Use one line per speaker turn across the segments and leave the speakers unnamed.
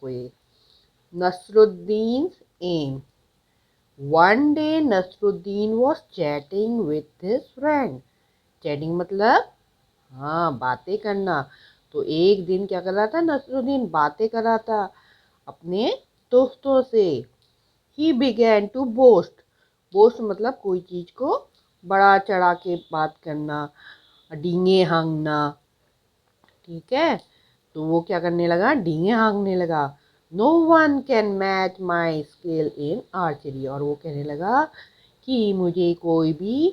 आपको ये Nasruddin's aim. One day Nasruddin was chatting with his friend. Chatting मतलब हाँ बातें करना। तो एक दिन क्या कर रहा था नसरुद्दीन, बातें कर रहा था अपने दोस्तों से। He began to boast. Boast मतलब कोई चीज को बड़ा चढ़ा के बात करना, डींगे हाँगना। ठीक है, तो वो क्या करने लगा, डींगे हाँगने लगा। No one can match my skill in archery. और वो कहने लगा कि मुझे कोई भी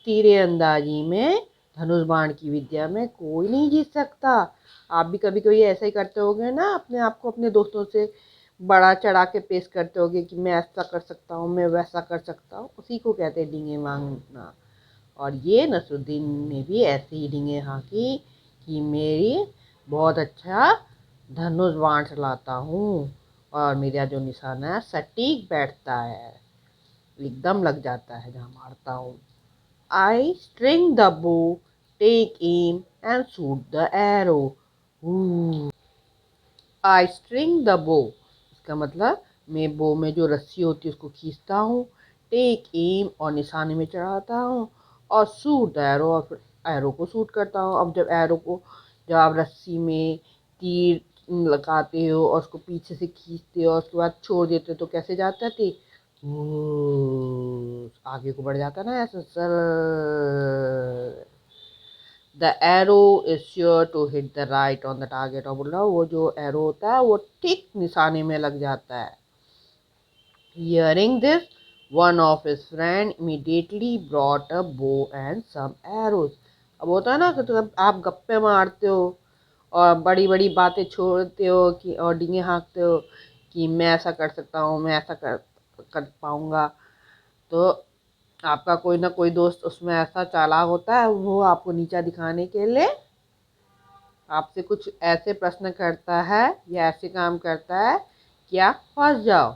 तीर अंदाजी में, धनुष बाण की विद्या में कोई नहीं जीत सकता। आप भी कभी कभी ऐसा ही करते होगे ना, अपने आप को अपने दोस्तों से बड़ा चढ़ा के पेश करते होगे कि मैं ऐसा कर सकता हूँ, मैं वैसा कर सकता हूँ। उसी को कहते हैं डींगे मांगना। और ये नसरुद्दीन ने भी ऐसे ही डींगे हाँकी कि मेरी बहुत अच्छा धनुष बाण चलाता हूँ और मेरा जो निशाना है सटीक बैठता है, एकदम लग जाता है जहाँ मारता हूँ। I string the bow, take aim and shoot the arrow. I string the bow, इसका मतलब मैं बो में जो रस्सी होती है उसको खींचता हूँ, टेक एम और निशाने में चढ़ाता हूँ, और शूट द एरो और फिर एरो को शूट करता हूँ। अब जब आप रस्सी में तीर लगाते हो और उसको पीछे से खींचते हो और उसके बाद छोड़ देते हो तो कैसे जाता है तीर, आगे को बढ़ जाता है ना ऐसे sir. The arrow is sure to hit the right on the target. और बोल रहा हूँ वो जो एरो होता है वो ठीक निशाने में लग जाता है। Hearing this one of his friend immediately brought a bow and some arrows. अब होता है ना कि तो आप गप्पे मारते हो और बड़ी बड़ी बातें छोड़ते हो कि और डींगे हाँकते हो कि मैं ऐसा कर सकता हूँ, मैं ऐसा कर पाऊँगा। तो आपका कोई ना कोई दोस्त उसमें ऐसा चालाक होता है, वो आपको नीचा दिखाने के लिए आपसे कुछ ऐसे प्रश्न करता है या ऐसे काम करता है कि आप फंस जाओ।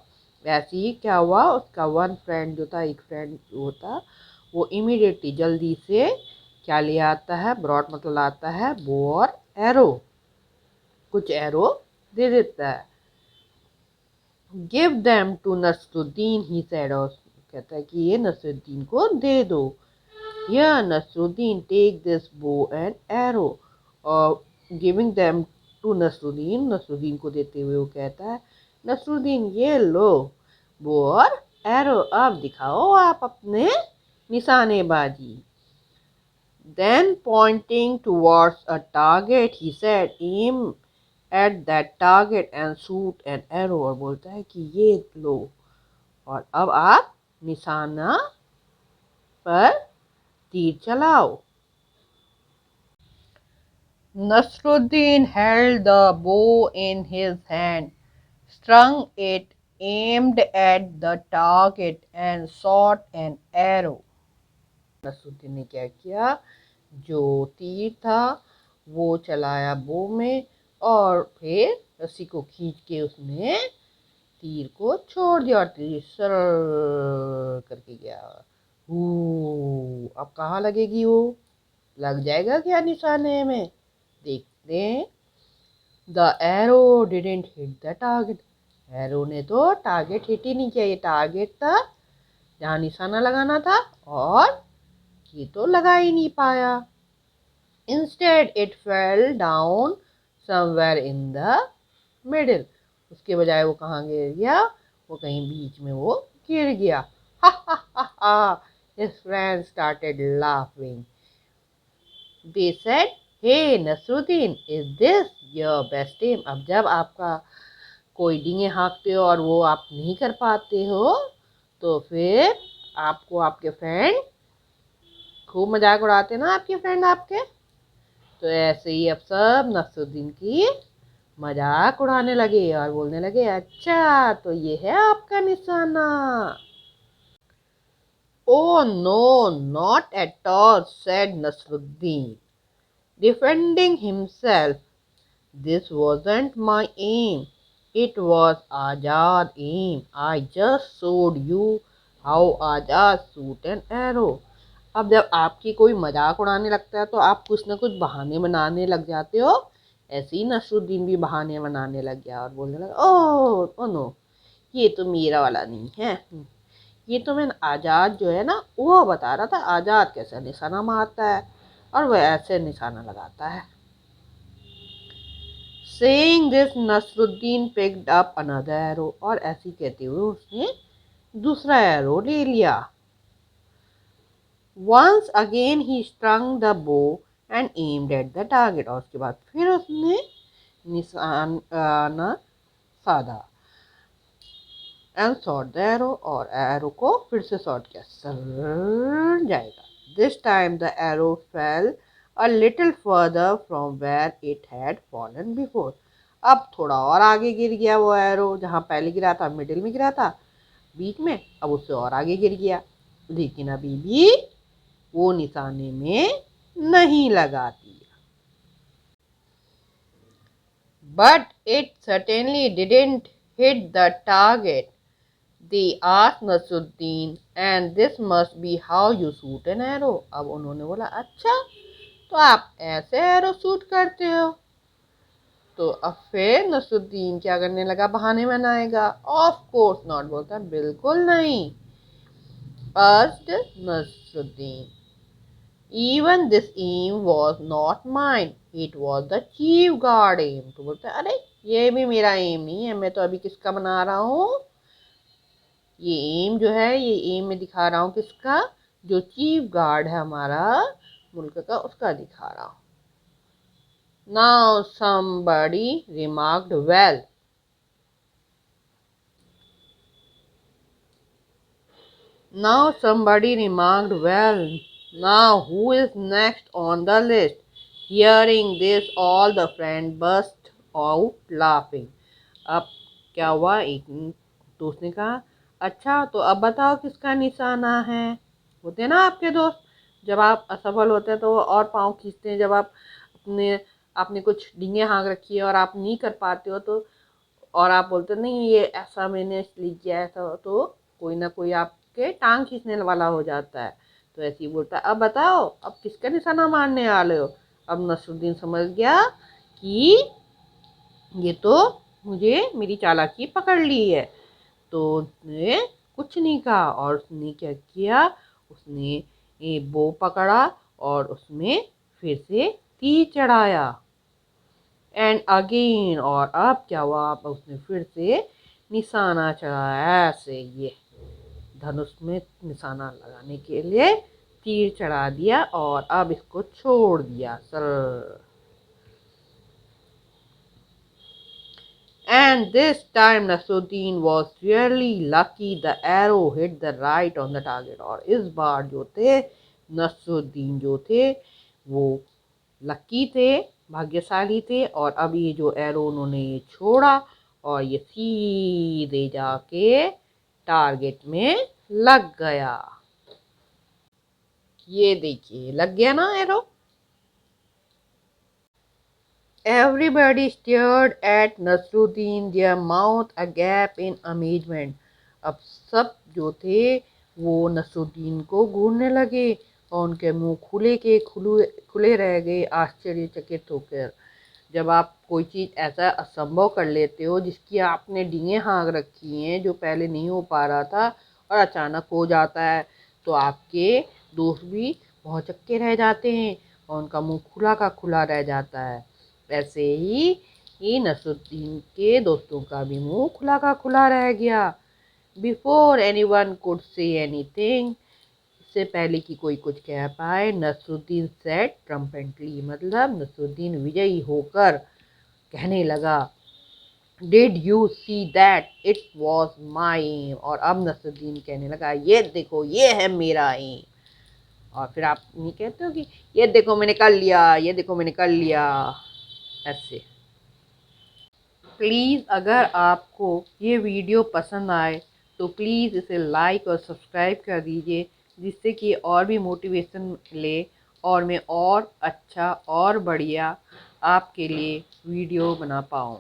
वैसे ही क्या हुआ, उसका वन फ्रेंड जो था, एक फ्रेंड जो था, वो इमीडिएटली जल्दी से क्या ले आता है, ब्रॉड मतलब लाता है बो और एरो, कुछ एरो दे देता है। Give them to Nasruddin he said. और कहता है कि ये नसरुद्दीन को दे दो। या Nasruddin take this bow and arrow. और giving them to Nasruddin, Nasruddin को देते हुए वो कहता है नसरुद्दीन ये लो बो और एरो, अब दिखाओ आप अपने निशानेबाजी। Then pointing towards a target he said aim at that target and shoot an arrow। और बोलता है कि ये लो और अब आप निशाना पर तीर चलाओ। Nasruddin held the bow in his hand, strung it, aimed at the target and shot an arrow। Nasruddin ने क्या किया, जो तीर था वो चलाया बो में और फिर रस्सी को खींच के उसने तीर को छोड़ दिया और तीर सर करके गया। अब कहाँ लगेगी, वो लग जाएगा क्या निशाने में, देखते हैं। The arrow didn't hit the target. Arrow ने तो टारगेट हिट ही नहीं किया, ये टारगेट था जहाँ निशाना लगाना था और ये तो लगा ही नहीं पाया। Instead it fell down somewhere in the middle. उसके बजाय वो कहाँ गिर गया, वो कहीं बीच में वो गिर गया। हा हा हा हा। His friends started laughing. They said, "Hey Nasruddin, is this your best aim?" अब जब आपका कोई डींगे हाँकते हो और वो आप नहीं कर पाते हो तो फिर आपको आपके फ्रेंड खूब मजाक उड़ाते ना, आपके फ्रेंड आपके। तो ऐसे ही अब सब नसरुद्दीन की मजाक उड़ाने लगे और बोलने लगे अच्छा तो ये है आपका निशाना। Oh no, not at all, said Nasruddin, defending himself. This wasn't my aim. It was Azad aim. I just showed you how Azad shoot an arrow. अब जब आपकी कोई मजाक उड़ाने लगता है तो आप कुछ ना कुछ बहाने बनाने लग जाते हो ऐसे ही नसरुद्दीन भी बहाने बनाने लग गया और बोलने लगा, ओ नो, ये तो मेरा वाला नहीं है, ये तो मैं आज़ाद जो है ना वो बता रहा था, आज़ाद कैसे निशाना मारता है और वह ऐसे निशाना लगाता है। Saying this, Nasruddin picked up another arrow, और ऐसी कहते हुए उसने दूसरा एरो ले लिया। Once again he strung the bow and aimed at the target, और उसके बाद फिर उसने निशाना साधा and shot the arrow, और एरो को फिर से शॉट किया, सर जाएगा। This time the arrow fell a little further from where it had fallen before. अब थोड़ा और आगे गिर गया वो एरो, जहाँ पहले गिरा था मिडिल में गिरा था, बीच में, अब उससे और आगे गिर गया, लेकिन अभी भी वो निशाने में नहीं लगाती। But it certainly didn't hit the target. They asked Nasruddin, and this must be how you shoot an arrow. अब उन्होंने बोला, अच्छा तो आप ऐसे एरो शूट करते हो? तो अब फिर नसरुद्दीन क्या करने लगा, बहाने बनाएगा। ऑफ कोर्स नॉट बोलता, बिल्कुल नहीं। Urged Nasruddin, even this aim was not mine, it was the chief guard aim. तो बोलता है, अरे ये भी मेरा एम नहीं है, मैं तो अभी किसका बना रहा हूँ, ये एम जो है ये एम में दिखा रहा हूँ किसका, जो चीफ गार्ड है हमारा मुल्क का, उसका दिखा रहा हूँ। Now somebody remarked, well, now somebody remarked, well, now who is next on the list? Hearing this, all the friends burst out laughing. अब क्या हुआ, एक दोस्त ने कहा, अच्छा तो अब बताओ किसका निशाना है। होते हैं ना आपके दोस्त, जब आप असफल होते हैं तो वो और पाँव खींचते हैं, जब आप आपने कुछ डींगे हाँक रखी है और आप नहीं कर पाते हो, तो और आप बोलते नहीं ये ऐसा मैंने इसलिए किया, ऐसा, तो कोई ना कोई आपके टांग खींचने वाला हो जाता है। तो ऐसे ही बोलता है, अब बताओ अब किसका निशाना मारने वाले हो। अब नसरुद्दीन समझ गया कि ये तो मुझे मेरी चालाकी पकड़ ली है, तो उसने कुछ नहीं कहा और उसने क्या किया, उसने एक बो पकड़ा और उसमें फिर से तीर चढ़ाया। एंड अगेन, और अब क्या हुआ, अब उसने फिर से निशाना चढ़ाया, ऐसे ये धनुष में निशाना लगाने के लिए तीर चढ़ा दिया और अब इसको छोड़ दिया sir. And this time Nasruddin was really lucky, the arrow hit the right on the target. और इस बार जो थे नसरुद्दीन जो थे वो लकी थे, भाग्यशाली थे, और अब ये जो एरो उन्होंने ये छोड़ा और ये सीधे जाके टारगेट में लग गया। ये देखिए लग गया ना arrow. Everybody stared at Nasruddin, their mouth agape in amazement. अब सब जो थे वो नसरुद्दीन को घूरने लगे और उनके मुंह खुले रह गए आश्चर्यचकित होकर। जब आप कोई चीज़ ऐसा असंभव कर लेते हो जिसकी आपने डींगे हाँक रखी हैं, जो पहले नहीं हो पा रहा था और अचानक हो जाता है, तो आपके दोस्त भी भौचक्के रह जाते हैं और उनका मुंह खुला का खुला रह जाता है। वैसे ही नसरुद्दीन के दोस्तों का भी मुंह खुला का खुला रह गया। Before anyone could say anything, इससे पहले कि कोई कुछ कह पाए, नसरुद्दीन सेड ट्रम्पेंटली, मतलब नसरुद्दीन विजयी होकर कहने लगा, did you see that it was my aim. और अब नसरुद्दीन कहने लगा, ये देखो ये है मेरा एम। और फिर आप नहीं कहते हो कि ये देखो मैंने कर लिया, ये देखो मैंने कर लिया, ऐसे। प्लीज़ अगर आपको ये वीडियो पसंद आए तो प्लीज़ इसे लाइक और सब्सक्राइब कर दीजिए, जिससे कि और भी मोटिवेशन ले और मैं और अच्छा और बढ़िया आपके लिए वीडियो बना पाऊँ।